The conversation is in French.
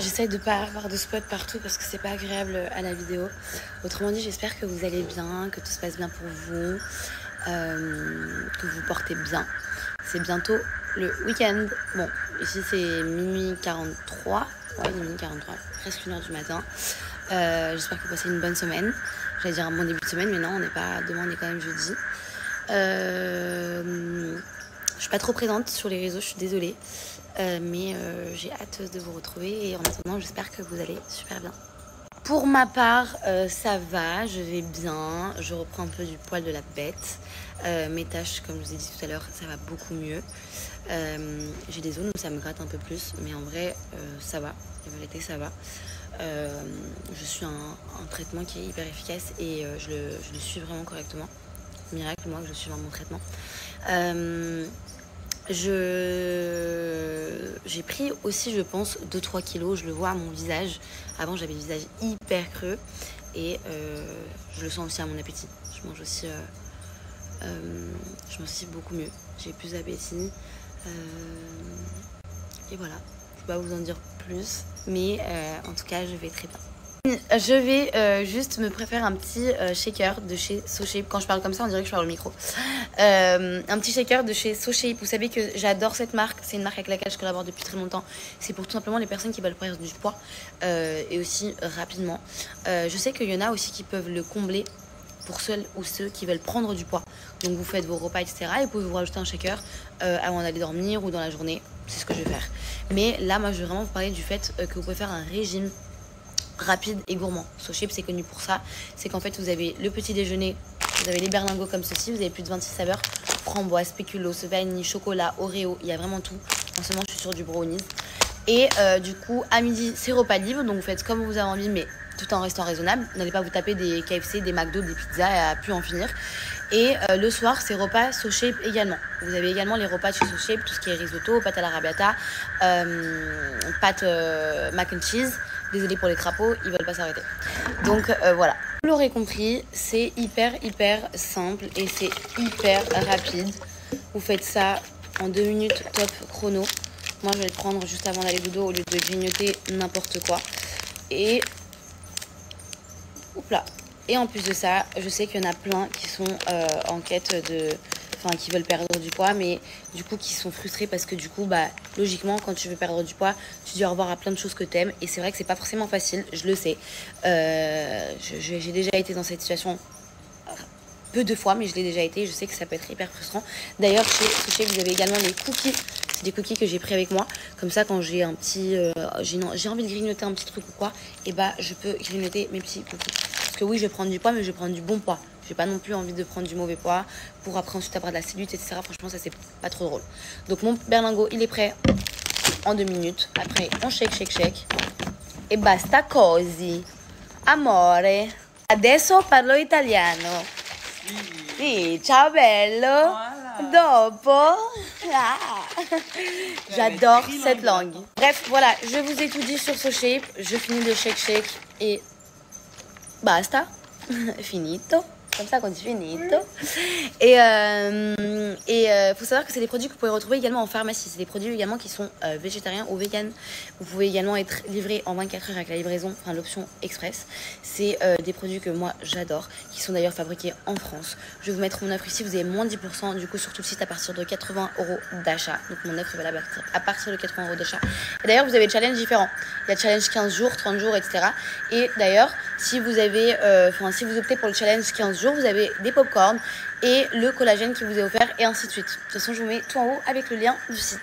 J'essaye de ne pas avoir de spot partout parce que c'est pas agréable à la vidéo. Autrement dit, j'espère que vous allez bien, que tout se passe bien pour vous, que vous portez bien. C'est bientôt le week-end. Bon, ici c'est minuit 43. Ouais, minuit 43, presque 1h du matin. J'espère que vous passez une bonne semaine. J'allais dire un bon début de semaine, mais non, on n'est pas demain, on est quand même jeudi. Je suis pas trop présente sur les réseaux, je suis désolée. Mais j'ai hâte de vous retrouver et en attendant, j'espère que vous allez super bien. Pour ma part, ça va, je vais bien. Je reprends un peu du poil de la bête. Mes tâches, comme je vous ai dit tout à l'heure, ça va beaucoup mieux. J'ai des zones où ça me gratte un peu plus, mais en vrai, ça va. La vérité, ça va. Je suis un traitement qui est hyper efficace et je le suis vraiment correctement. Miracle, moi, que je suis dans mon traitement. J'ai pris aussi, je pense, 2-3 kilos. Je le vois à mon visage. Avant, j'avais le visage hyper creux. Et je le sens aussi à mon appétit. Je mange aussi beaucoup mieux. J'ai plus d'appétit. Et voilà. Je ne peux pas vous en dire plus. Mais en tout cas, je vais très bien. Je vais juste me préférer un petit shaker de chez SoShape. Quand je parle comme ça, on dirait que je parle au micro. Un petit shaker de chez SoShape. Vous savez que j'adore cette marque. C'est une marque avec laquelle je collabore depuis très longtemps. C'est pour tout simplement les personnes qui veulent perdre du poids et aussi rapidement. Je sais qu'il y en a aussi qui peuvent le combler pour celles ou ceux qui veulent prendre du poids. Donc vous faites vos repas, etc. Et vous pouvez vous rajouter un shaker avant d'aller dormir ou dans la journée. C'est ce que je vais faire. Mais là, moi, je vais vraiment vous parler du fait que vous pouvez faire un régime rapide et gourmand. SoShape, c'est connu pour ça. C'est qu'en fait, vous avez le petit déjeuner, vous avez les berlingots comme ceci, vous avez plus de 26 saveurs, framboise, spéculoos, vanille, chocolat, Oreo, il y a vraiment tout. En ce moment, je suis sur du brownies. Et du coup, à midi, c'est repas libre, donc vous faites comme vous avez envie, mais tout en restant raisonnable. Vous n'allez pas vous taper des KFC, des McDo, des pizzas à plus en finir. Et le soir, c'est repas SoShape également. Vous avez également les repas de chez SoShape, tout ce qui est risotto, pâte à l'arrabbiata, pâte mac and cheese. Désolée pour les crapauds, ils veulent pas s'arrêter. Donc voilà. Vous l'aurez compris, c'est hyper simple et c'est hyper rapide. Vous faites ça en 2 minutes top chrono. Moi, je vais le prendre juste avant d'aller dodo au lieu de grignoter n'importe quoi. Et oups là. Et en plus de ça, je sais qu'il y en a plein qui sont en quête de... Enfin, qui veulent perdre du poids, mais du coup, qui sont frustrés parce que du coup, bah, logiquement, quand tu veux perdre du poids, tu dis au revoir à plein de choses que t'aimes. Et c'est vrai que c'est pas forcément facile, je le sais. J'ai déjà été dans cette situation peu de fois, mais je l'ai déjà été. Je sais que ça peut être hyper frustrant. D'ailleurs, chez SoShape, vous avez également les cookies. C'est des cookies que j'ai pris avec moi. Comme ça, quand j'ai un petit, j'ai envie de grignoter un petit truc ou quoi, et bah, je peux grignoter mes petits cookies. Parce que oui, je vais prendre du poids, mais je vais prendre du bon poids. J'ai pas non plus envie de prendre du mauvais poids pour après ensuite avoir de la cellulite, etc. Franchement, ça c'est pas trop drôle. Donc mon berlingot, il est prêt en 2 minutes. Après, on shake. E basta così. Amore. Adesso parlo italiano. Sì, ciao bello. Dopo. Ah. J'adore cette langue. Bref, voilà, je vous ai tout dit sur SoShape. Je finis de shake et basta. Finito. Comme ça qu'on dit finito. Et faut savoir que c'est des produits que vous pouvez retrouver également en pharmacie. C'est des produits également qui sont végétariens ou véganes. Vous pouvez également être livré en 24 heures avec la livraison, enfin l'option express. C'est des produits que moi j'adore, qui sont d'ailleurs fabriqués en France. Je vais vous mettre mon offre ici, vous avez moins de 10% du coup sur tout le site à partir de 80 € d'achat. Donc mon offre est valable à partir de 80 € d'achat. Et d'ailleurs vous avez des challenges différents. Il y a challenge 15 jours, 30 jours, etc. Et d'ailleurs, si vous avez, si vous optez pour le challenge 15 jours, vous avez des pop-corn et le collagène qui vous est offert et ainsi de suite. De toute façon, je vous mets tout en haut avec le lien du site.